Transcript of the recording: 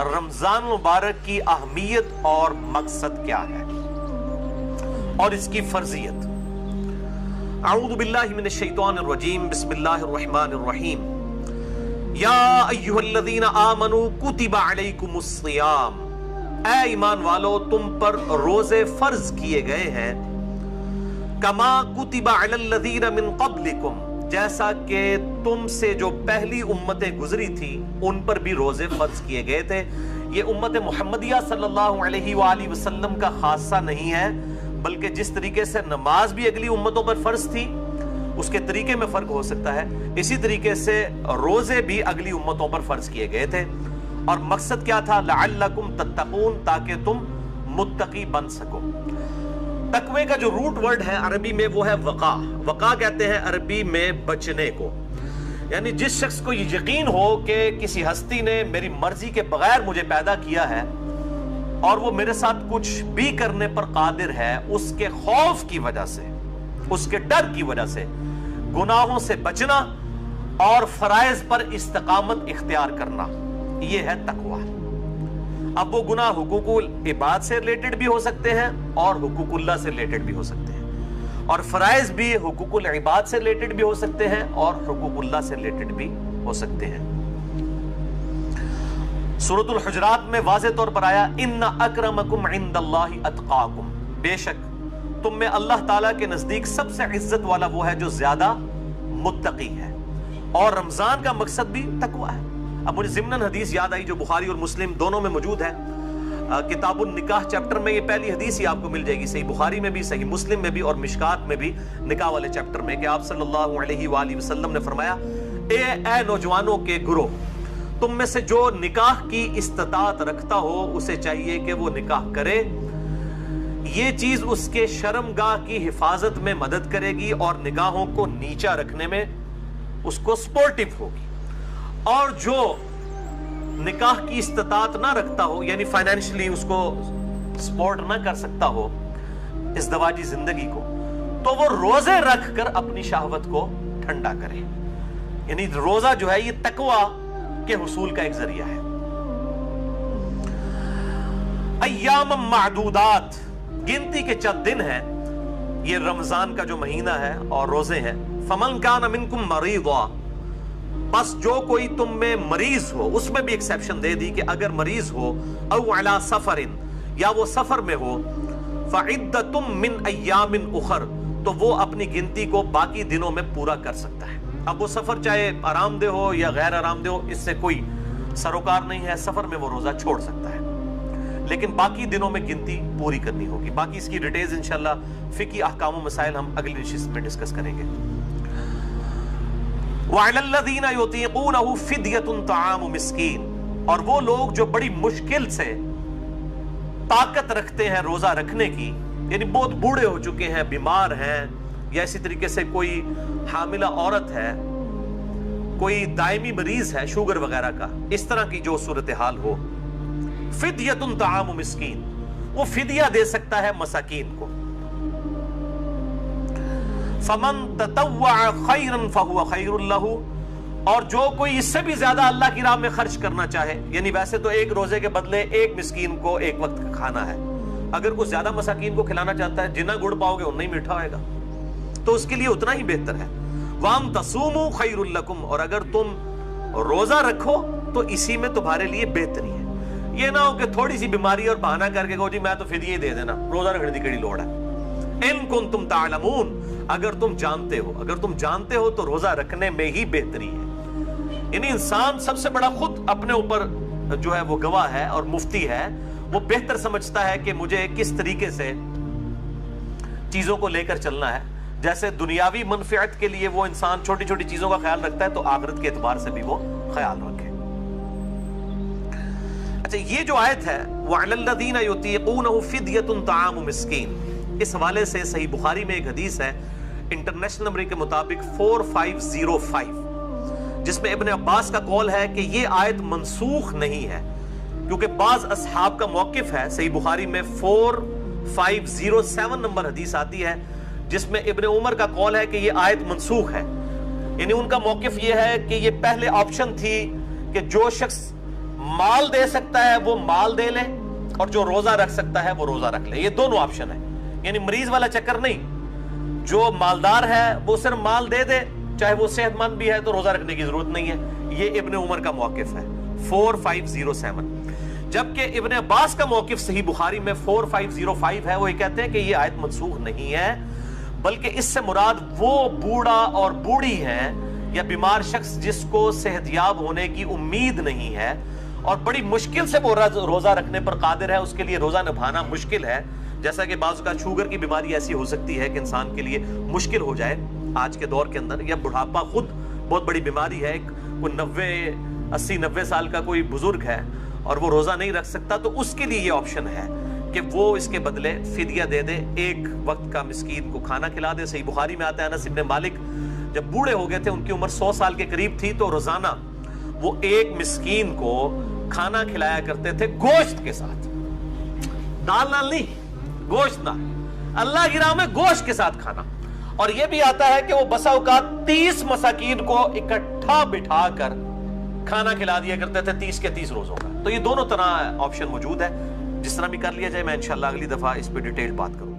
رمضان مبارک کی اہمیت اور مقصد کیا ہے اور اس کی فرضیت۔ اعوذ باللہ من الشیطان الرجیم، بسم اللہ الرحمن الرحیم۔ یا ایھا الذین آمنوا کتب علیکم الصیام، اے ایمان والو تم پر روزے فرض کیے گئے ہیں، کما کتب علی الذین من قبلکم، جیسا کہ تم سے جو پہلی امتیں گزری تھی ان پر بھی روزے فرض کیے گئے تھے۔ یہ امت محمدیہ صلی اللہ علیہ وآلہ وسلم کا خاصہ نہیں ہے، بلکہ جس طریقے سے نماز بھی اگلی امتوں پر فرض تھی اس کے طریقے میں فرق ہو سکتا ہے، اسی طریقے سے روزے بھی اگلی امتوں پر فرض کیے گئے تھے۔ اور مقصد کیا تھا؟ لعلکم تتقون، تاکہ تم متقی بن سکو۔ تقوی کا جو روٹ ورڈ ہے عربی میں وہ ہے وقا۔ وقا کہتے ہیں عربی میں بچنے کو، یعنی جس شخص کو یہ یقین ہو کہ کسی ہستی نے میری مرضی کے بغیر مجھے پیدا کیا ہے اور وہ میرے ساتھ کچھ بھی کرنے پر قادر ہے، اس کے خوف کی وجہ سے، اس کے ڈر کی وجہ سے گناہوں سے بچنا اور فرائض پر استقامت اختیار کرنا، یہ ہے تقوی۔ اب وہ گناہ حقوق العباد سے ریلیٹڈ بھی ہو سکتے ہیں اور حقوق اللہ سے ریلیٹڈ بھی ہو سکتے ہیں، اور فرائض بھی حقوق العباد سے ریلیٹڈ بھی ہو سکتے ہیں اور حقوق اللہ سے ریلیٹڈ بھی ہو سکتے ہیں۔ سورۃ الحجرات میں واضح طور پر آیا ان اکرمکم عند اللہ اتقاکم، بے شک تم میں اللہ تعالیٰ کے نزدیک سب سے عزت والا وہ ہے جو زیادہ متقی ہے۔ اور رمضان کا مقصد بھی تقوی ہے۔ اب مجھے ضمناً حدیث یاد آئی جو بخاری اور مسلم دونوں میں موجود ہے، کتاب النکاح چیپٹر میں یہ پہلی حدیث ہی آپ کو مل جائے گی، صحیح بخاری میں بھی، صحیح مسلم میں بھی اور مشکات میں بھی، نکاح والے چیپٹر میں، کہ آپ صلی اللہ علیہ وآلہ وسلم نے فرمایا اے نوجوانوں کے گروہ، تم میں سے جو نکاح کی استطاعت رکھتا ہو اسے چاہیے کہ وہ نکاح کرے، یہ چیز اس کے شرمگاہ کی حفاظت میں مدد کرے گی اور نگاہوں کو نیچا رکھنے میں اس کو سپورٹیو ہوگی۔ اور جو نکاح کی استطاعت نہ رکھتا ہو، یعنی فائنینشلی اس کو سپورٹ نہ کر سکتا ہو ازدواجی زندگی کو، تو وہ روزے رکھ کر اپنی شہوت کو ٹھنڈا کرے۔ یعنی روزہ جو ہے یہ تقوی کے حصول کا ایک ذریعہ ہے۔ ایام معدودات، گنتی کے چند دن ہیں، یہ رمضان کا جو مہینہ ہے اور روزے ہیں۔ فمن کان منکم مریضا، بس جو کوئی تم میں مریض ہو، اس میں بھی ایکسیپشن دے دی کہ اگر مریض ہو، او علی سفر، یا وہ سفر میں ہو، فعدۃ من ایام اخر، تو وہ اپنی گنتی کو باقی دنوں میں پورا کر سکتا ہے۔ اب وہ سفر چاہے آرام دہ ہو یا غیر آرام دہ ہو، اس سے کوئی سروکار نہیں ہے، سفر میں وہ روزہ چھوڑ سکتا ہے، لیکن باقی دنوں میں گنتی پوری کرنی ہوگی۔ باقی اس کی ڈیٹیلز انشاءاللہ فقہی احکام و مسائل ہم اگلی نشست میں ڈسکس کریں گے۔ وعلی الذین یطیقونہ فدیۃ طعام مسکین، اور وہ لوگ جو بڑی مشکل سے طاقت رکھتے ہیں روزہ رکھنے کی، یعنی بہت بوڑھے ہو چکے ہیں، بیمار ہیں، یا اسی طریقے سے کوئی حاملہ عورت ہے، کوئی دائمی مریض ہے شوگر وغیرہ کا، اس طرح کی جو صورتحال ہو، فدیۃ طعام مسکین، وہ فدیہ دے سکتا ہے مساکین کو۔ فمن تطوع خیرا فہو خیر لہ، اور جو کوئی اس سے بھی زیادہ اللہ کی راہ میں خرچ کرنا چاہے، یعنی ویسے تو ایک روزے کے بدلے ایک مسکین کو ایک وقت کا کھانا ہے، اگر کوئی زیادہ مساکین کو کھلانا چاہتا ہے، جتنا گڑ پاؤ گے اتنا ہی میٹھا ہوئے گا، تو اس کے لیے اتنا ہی بہتر ہے۔ وَأَن تَصُومُوا خَيْرٌ لَكُمْ، اور اگر تم روزہ رکھو تو اسی میں تمہارے لیے بہتری ہے۔ یہ نہ ہو کہ تھوڑی سی بیماری اور بہانہ کر کے کہو جی میں تو فدیہ ہی دے دینا، روزہ رکھنے کی کڑی لوڑ ہے۔ ان کنتم تعلمون، اگر تم جانتے ہو تو روزہ رکھنے میں ہی بہتری ہے۔ یعنی انسان سب سے بڑا خود اپنے اوپر جو ہے وہ گواہ ہے اور مفتی ہے، وہ بہتر سمجھتا ہے کہ مجھے کس طریقے سے چیزوں کو لے کر چلنا ہے۔ جیسے دنیاوی منفعت کے لیے وہ انسان چھوٹی چھوٹی چیزوں کا خیال رکھتا ہے، تو آخرت کے اعتبار سے بھی وہ خیال رکھے۔ اچھا، یہ جو آیت ہے وَعَلَى الَّذِينَ يُطِيقُونَهُ فِدْيَةٌ طَعَامُ مِسْكِينٍ، اس حوالے سے صحیح بخاری میں ایک حدیث ہے انٹرنیشنل نمبر کے مطابق 4505، جس میں ابن عباس کا قول ہے کہ یہ آیت منسوخ نہیں ہے، کیونکہ بعض اصحاب کا موقف ہے۔ صحیح بخاری میں 4507 نمبر حدیث آتی ہے جس میں ابن عمر کا قول ہے کہ یہ آیت منسوخ ہے، یعنی ان کا موقف یہ ہے کہ یہ پہلے آپشن تھی کہ جو شخص مال دے سکتا ہے وہ مال دے لے، اور جو روزہ رکھ سکتا ہے وہ روزہ رکھ لے. یہ دونوں آپشن ہے، یعنی مریض والا چکر نہیں. جو مالدار ہے وہ صرف مال دے دے، چاہے وہ صحت مند بھی ہے تو روزہ رکھنے کی ضرورت نہیں ہے. یہ ابن عمر کا موقف ہے 4507. جبکہ ابن عباس کا موقف صحیح بخاری میں 4505 ہے. وہ یہ کہتے ہیں کہ یہ آیت منسوخ نہیں ہے، بلکہ اس سے مراد وہ بوڑھا اور بوڑھی ہے یا بیمار شخص جس کو صحت یاب ہونے کی امید نہیں ہے اور بڑی مشکل سے وہ روزہ رکھنے پر قادر ہے، اس کے لیے روزہ نبھانا مشکل ہے. جیسا کہ بعض کا شوگر کی بیماری ایسی ہو سکتی ہے کہ انسان کے لیے مشکل ہو جائے آج کے دور کے اندر، یا بڑھاپا خود بہت بڑی بیماری ہے، کوئی 80-90 سال کا کوئی بزرگ ہے اور وہ روزہ نہیں رکھ سکتا، تو اس کے لیے یہ آپشن ہے کہ وہ اس کے بدلے فدیہ دے دے، ایک وقت کا مسکین کو کھانا کھلا دے. صحیح بخاری میں آتا ہے انس بن مالک جب بوڑھے ہو گئے تھے، ان کی عمر 100 سال کے قریب تھی، تو روزانہ وہ ایک مسکین کو کھانا کھلایا کرتے تھے گوشت کے ساتھ. دال نال نہیں، گوشت نال، اللہ کی راہ میں گوشت کے ساتھ کھانا. اور یہ بھی آتا ہے کہ وہ بسا اوقات 30 مساکین کو اکٹھا بٹھا کر کھانا کھلا دیا کرتے تھے 30 کے 30 روزوں کا. تو یہ دونوں طرح آپشن موجود ہے، جس طرح بھی کر لیا جائے. میں انشاءاللہ اگلی دفعہ اس پہ ڈیٹیل بات کروں.